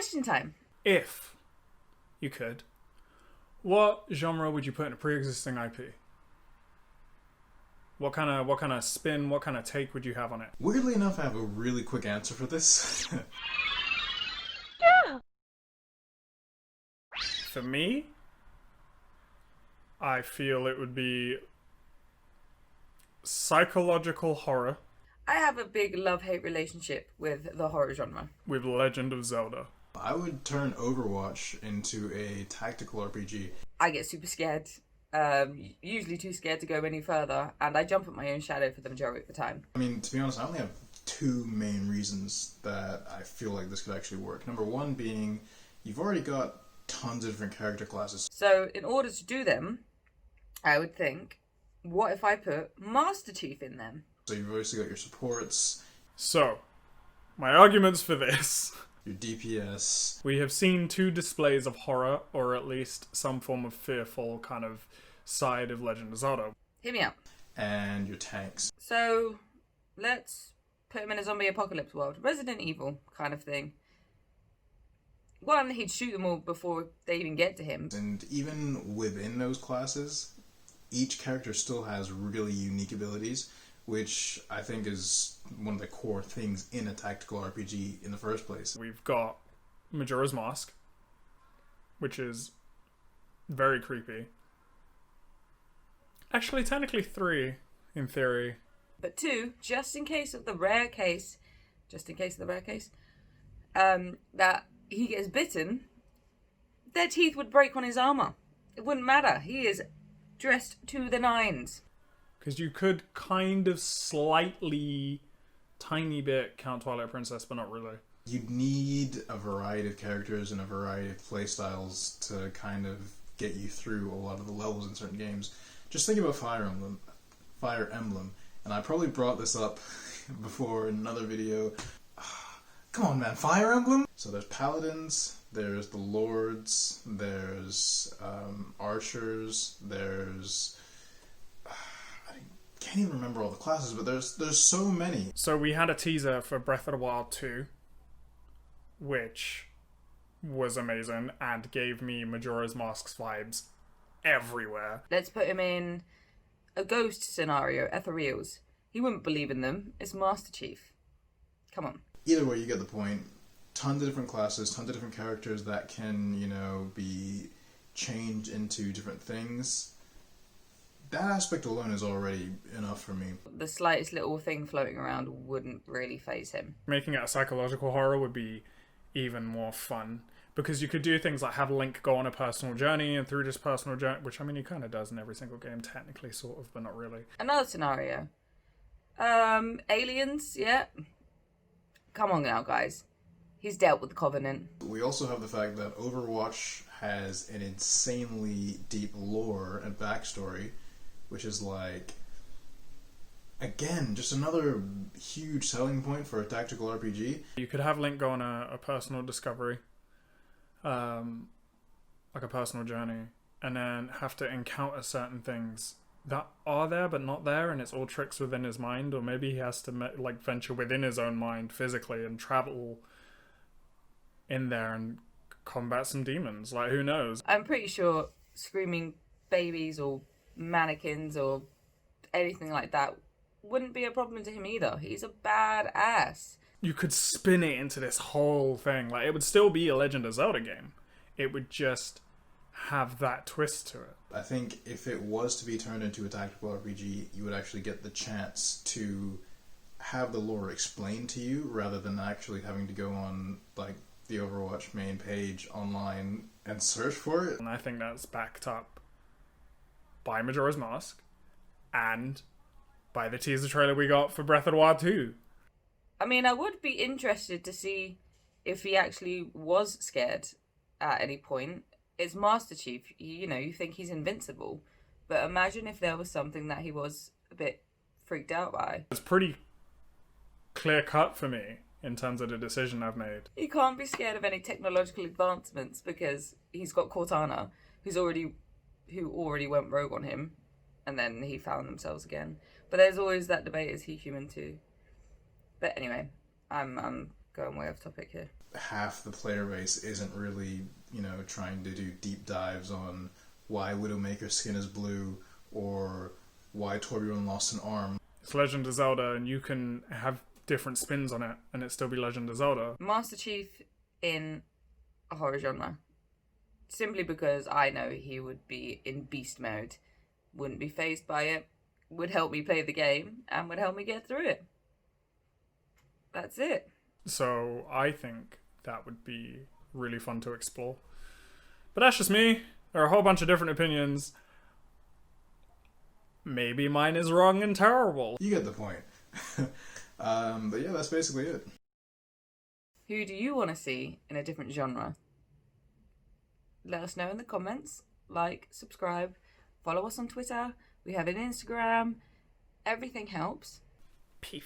Question time. If you could, what genre would you put in a pre-existing IP? What kind of spin, what kind of take would you have on it? Weirdly enough, I have a really quick answer for this. For me, I feel it would be psychological horror I have a big love-hate relationship with the horror genre. with Legend of Zelda. I would turn Overwatch into a tactical RPG. I get super scared, usually too scared to go any further, and I jump at my own shadow for the majority of the time. I mean, to be honest, I only have two main reasons that I feel like this could actually work. Number one being, you've already got tons of different character classes. So in order to do them, I would think, what if I put Master Chief in them? So you've obviously got your supports, So, my arguments for this. your DPS. We have seen two displays of horror, or at least some form of fearful kind of side of Legend of Zelda. Hear me out. And your tanks. So let's put him in a zombie apocalypse world. Resident Evil kind of thing. One, he'd shoot them all before they even get to him. And even within those classes, each character still has really unique abilities, which I think is one of the core things in a tactical RPG in the first place. We've got Majora's Mask, which is very creepy. Actually, technically 3, in theory. But 2, just in case of the rare case, that he gets bitten, their teeth would break on his armor. It wouldn't matter. He is dressed to the nines. Because you could kind of slightly, tiny bit count Twilight Princess, but not really. You'd need a variety of characters and a variety of playstyles to kind of get you through a lot of the levels in certain games. Just think about Fire Emblem, and I probably brought this up before in another video. Come on, man, Fire Emblem? So there's paladins, there's the lords, there's archers, there's... I can't even remember all the classes, but there's so many. So we had a teaser for Breath of the Wild 2, which was amazing and gave me Majora's Mask's vibes everywhere. Let's put him in a ghost scenario, Ethereals. He wouldn't believe in them. It's Master Chief. Come on. Either way, you get the point. Tons of different classes, tons of different characters that can, be changed into different things. That aspect alone is already enough for me. The slightest little thing floating around wouldn't really faze him. Making it a psychological horror would be even more fun. Because you could do things like have Link go on a personal journey, and through this personal journey, which I mean he kind of does in every single game, technically, sort of, but not really. Another scenario. Aliens, yeah. Come on now, guys. He's dealt with the Covenant. We also have the fact that Overwatch has an insanely deep lore and backstory, which is like, again, just another huge selling point for a tactical RPG. You could have Link go on a personal discovery, like a personal journey, and then have to encounter certain things that are there but not there, and it's all tricks within his mind, or maybe he has to venture within his own mind physically and travel in there and combat some demons. Like, who knows? I'm pretty sure screaming babies or mannequins or anything like that wouldn't be a problem to him either. He's a badass. You could spin it into this whole thing. Like, it would still be a Legend of Zelda game. It would just have that twist to it. I think if it was to be turned into a tactical RPG, you would actually get the chance to have the lore explained to you rather than actually having to go on, like, the Overwatch main page online and search for it. And I think that's backed up by Majora's Mask and by the teaser trailer we got for Breath of the Wild 2. I mean, I would be interested to see if he actually was scared at any point. It's Master Chief, you think he's invincible. But imagine if there was something that he was a bit freaked out by. It's pretty clear cut for me in terms of the decision I've made. He can't be scared of any technological advancements because he's got Cortana, who already went rogue on him, and then he found themselves again. But there's always that debate: is he human too? But anyway, I'm going way off topic here. half the player base isn't really, trying to do deep dives on why Widowmaker's skin is blue or why Torbjorn lost an arm. It's Legend of Zelda, and you can have different spins on it, and it still be Legend of Zelda. Master Chief in a horror genre. Simply because I know he would be in beast mode, wouldn't be fazed by it, would help me play the game, and would help me get through it. That's it. So I think that would be really fun to explore. But that's just me. There are a whole bunch of different opinions. Maybe mine is wrong and terrible. You get the point. But yeah, that's basically it. Who do you want to see in a different genre? Let us know in the comments. Like, subscribe, follow us on Twitter. We have an Instagram. Everything helps. Peace.